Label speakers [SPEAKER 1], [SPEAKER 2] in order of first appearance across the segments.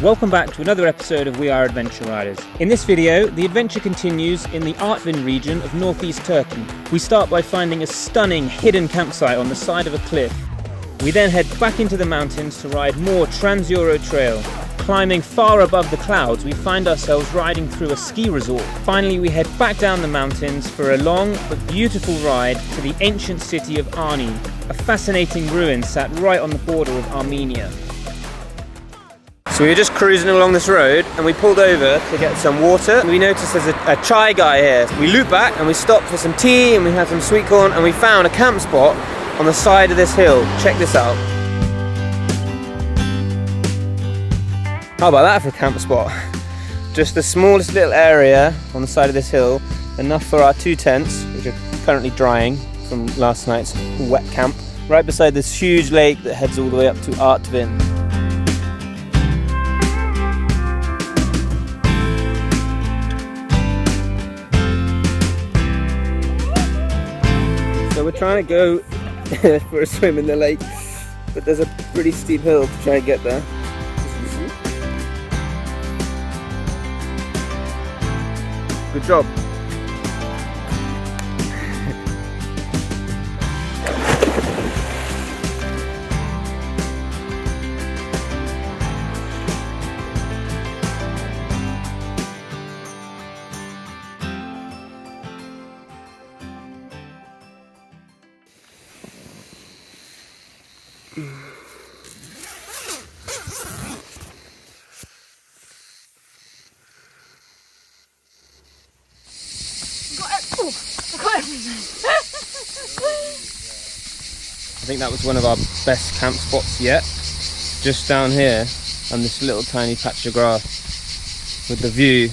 [SPEAKER 1] welcome back to another episode of We Are Adventure Riders. In this video, the adventure continues in the Artvin region of northeast Turkey. We start by finding a stunning hidden campsite on the side of a cliff. We then head back into the mountains to ride more Trans-Euro Trail. Climbing far above the clouds, we find ourselves riding through a ski resort. Finally, we head back down the mountains for a long but beautiful ride to the ancient city of Arni, a fascinating ruin sat right on the border of Armenia. So we were just cruising along this road and we pulled over to get some water. We noticed there's a chai guy here. We looped back and we stopped for some tea and we had some sweet corn and we found a camp spot on the side of this hill. Check this out. How about that for a camp spot? Just the smallest little area on the side of this hill, enough for our 2 tents, which are currently drying from last night's wet camp, right beside this huge lake that heads all the way up to Artvin. So we're trying to go for a swim in the lake, but there's a pretty steep hill to try and get there. Good job. I think that was one of our best camp spots yet. Just down here on this little tiny patch of grass with the view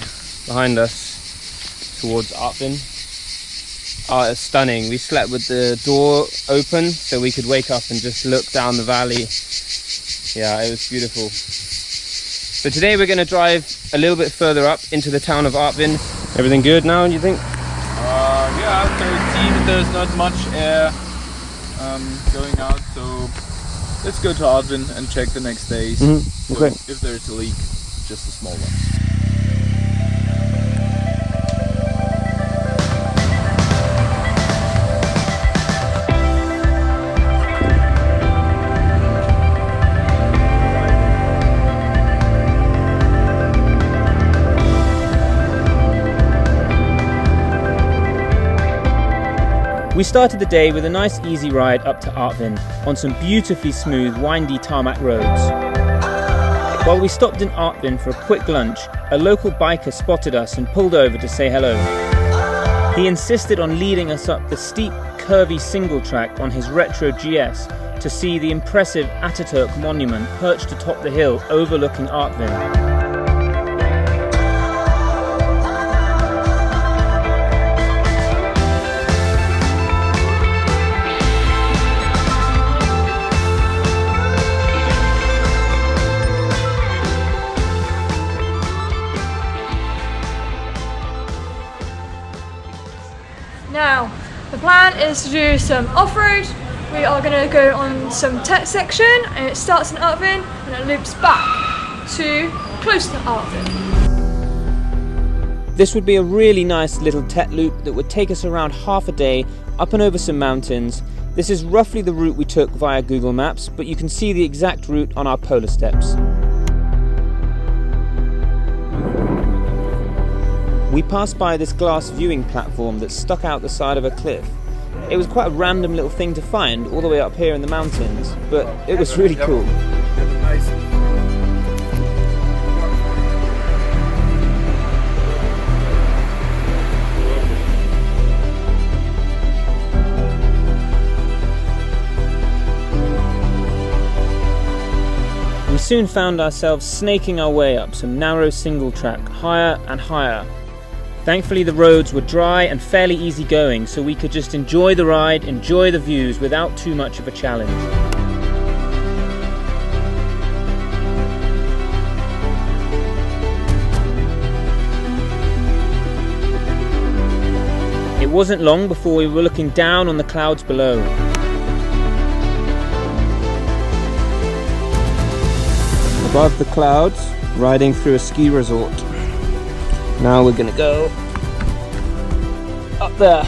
[SPEAKER 1] behind us towards Artvin. Oh, it's stunning. We slept with the door open so we could wake up and just look down the valley. Yeah, it was beautiful. So today we're going to drive a little bit further up into the town of Artvin. Everything good now, do you think?
[SPEAKER 2] Yeah, so it seems there's not much air going out, so let's go to Artvin and check the next days.
[SPEAKER 1] Okay.
[SPEAKER 2] So if there's a leak, just a small one.
[SPEAKER 1] We started the day with a nice easy ride up to Artvin on some beautifully smooth, windy tarmac roads. While we stopped in Artvin for a quick lunch, a local biker spotted us and pulled over to say hello. He insisted on leading us up the steep, curvy single track on his retro GS to see the impressive Ataturk monument perched atop the hill overlooking Artvin.
[SPEAKER 3] Now, the plan is to do some off-road. We are going to go on some TET section, and it starts in Artvin and it loops back to close to Artvin.
[SPEAKER 1] This would be a really nice little TET loop that would take us around half a day up and over some mountains. This is roughly the route we took via Google Maps, but you can see the exact route on our polar steps. We passed by this glass viewing platform that stuck out the side of a cliff. It was quite a random little thing to find all the way up here in the mountains, but it was really cool. We soon found ourselves snaking our way up some narrow single track, higher and higher. Thankfully the roads were dry and fairly easy going, so we could just enjoy the ride, enjoy the views without too much of a challenge. It wasn't long before we were looking down on the clouds below. Above the clouds, riding through a ski resort. Now we're gonna go up there.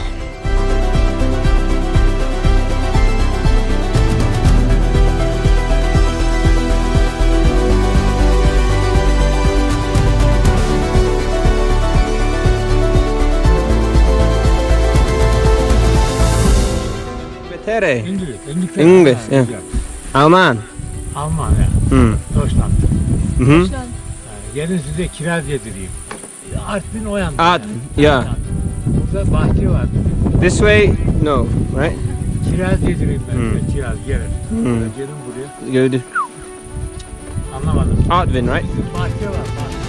[SPEAKER 1] English, yeah. Alman.
[SPEAKER 4] Alman ya. Deutschland. Gelin size kiraz yedireyim. Artvin o yanda.
[SPEAKER 1] Artvin, yeah.
[SPEAKER 4] Burada bahçe var.
[SPEAKER 1] This way, no, right?
[SPEAKER 4] Kiraz yedireyim ben size, kiraz gelin. Gelin buraya.
[SPEAKER 1] Go to
[SPEAKER 4] Anlamadım.
[SPEAKER 1] Artvin, right?
[SPEAKER 4] Bahçe var, bahçe.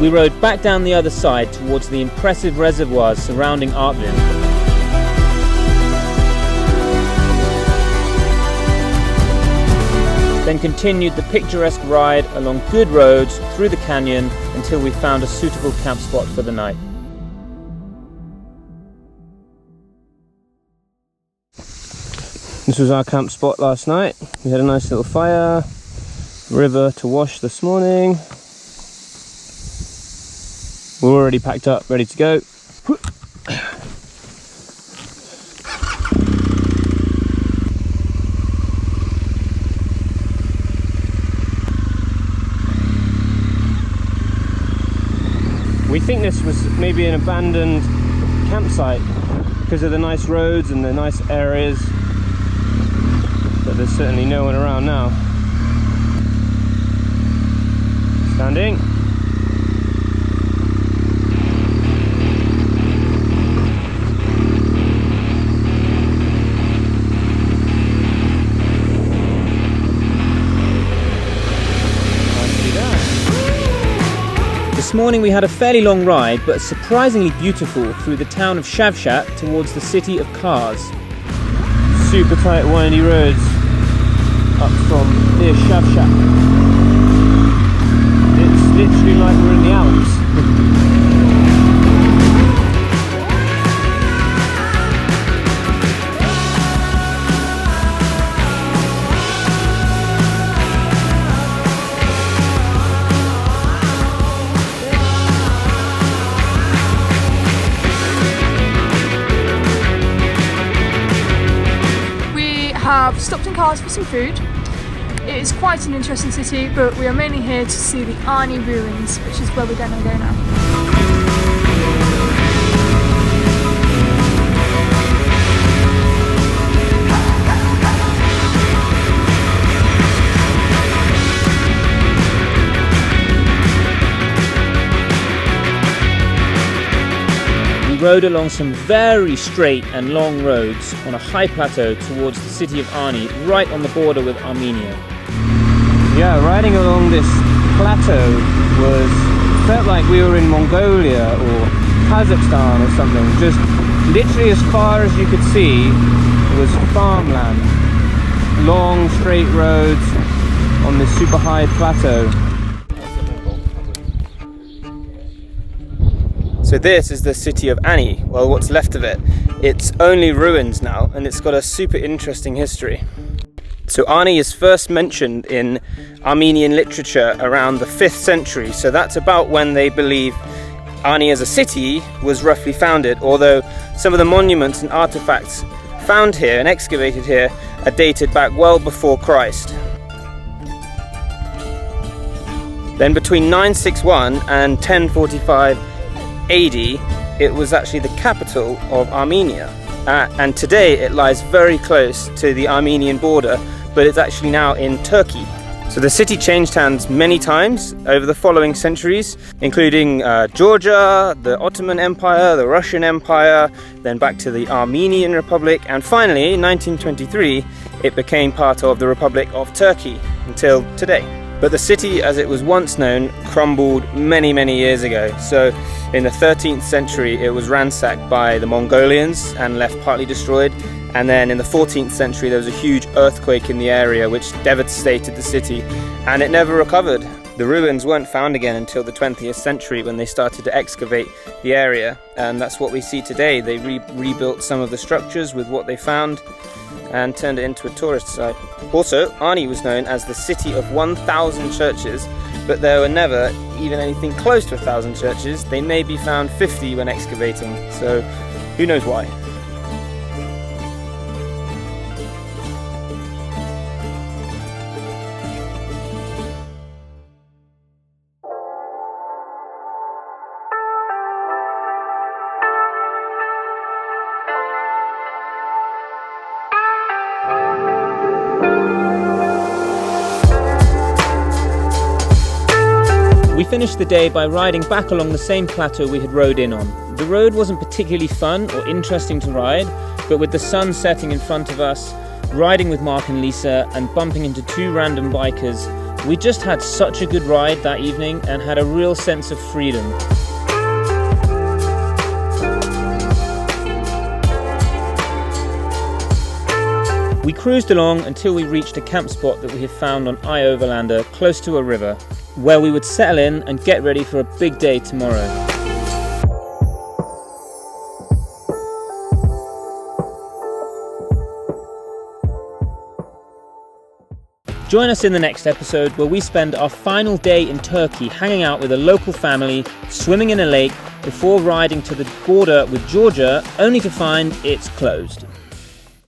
[SPEAKER 1] We rode back down the other side towards the impressive reservoirs surrounding Artvin. Then continued the picturesque ride along good roads through the canyon until we found a suitable camp spot for the night. This was our camp spot last night. We had a nice little fire, river to wash this morning. We're already packed up, ready to go. We think this was maybe an abandoned campsite because of the nice roads and the nice areas, but there's certainly no one around now. Standing. This morning we had a fairly long ride, but surprisingly beautiful, through the town of Savsat towards the city of Kars. Super tight windy roads up from near Savsat. It's literally like we're in the Alps.
[SPEAKER 3] Have stopped in Kars for some food. It is quite an interesting city, but we are mainly here to see the Arni ruins, which is where we're going to go now.
[SPEAKER 1] We rode along some very straight and long roads on a high plateau towards the city of Arni, right on the border with Armenia. Yeah, riding along this plateau felt like we were in Mongolia or Kazakhstan or something. Just literally as far as you could see was farmland. Long straight roads on this super high plateau. So this is the city of Ani, well, what's left of it. It's only ruins now, and it's got a super interesting history. So Ani is first mentioned in Armenian literature around the 5th century, so that's about when they believe Ani as a city was roughly founded, although some of the monuments and artifacts found here and excavated here are dated back well before Christ. Then between 961 and 1045 AD, it was actually the capital of Armenia, and today it lies very close to the Armenian border, but it's actually now in Turkey. So the city changed hands many times over the following centuries, including Georgia, the Ottoman Empire, the Russian Empire, then back to the Armenian Republic, and finally in 1923 it became part of the Republic of Turkey until today. But the city, as it was once known, crumbled many years ago. So in the 13th century it was ransacked by the Mongolians and left partly destroyed, and then in the 14th century there was a huge earthquake in the area which devastated the city, and it never recovered. The ruins weren't found again until the 20th century when they started to excavate the area, and that's what we see today. They rebuilt some of the structures with what they found and turned it into a tourist site. Also, Arni was known as the city of 1,000 churches, but there were never even anything close to 1,000 churches. They maybe found 50 when excavating, so who knows why. We finished the day by riding back along the same plateau we had rode in on. The road wasn't particularly fun or interesting to ride, but with the sun setting in front of us, riding with Mark and Lisa, and bumping into two random bikers, we just had such a good ride that evening and had a real sense of freedom. We cruised along until we reached a camp spot that we had found on Overlander, close to a river, where we would settle in and get ready for a big day tomorrow. Join us in the next episode where we spend our final day in Turkey hanging out with a local family, swimming in a lake, before riding to the border with Georgia, only to find it's closed.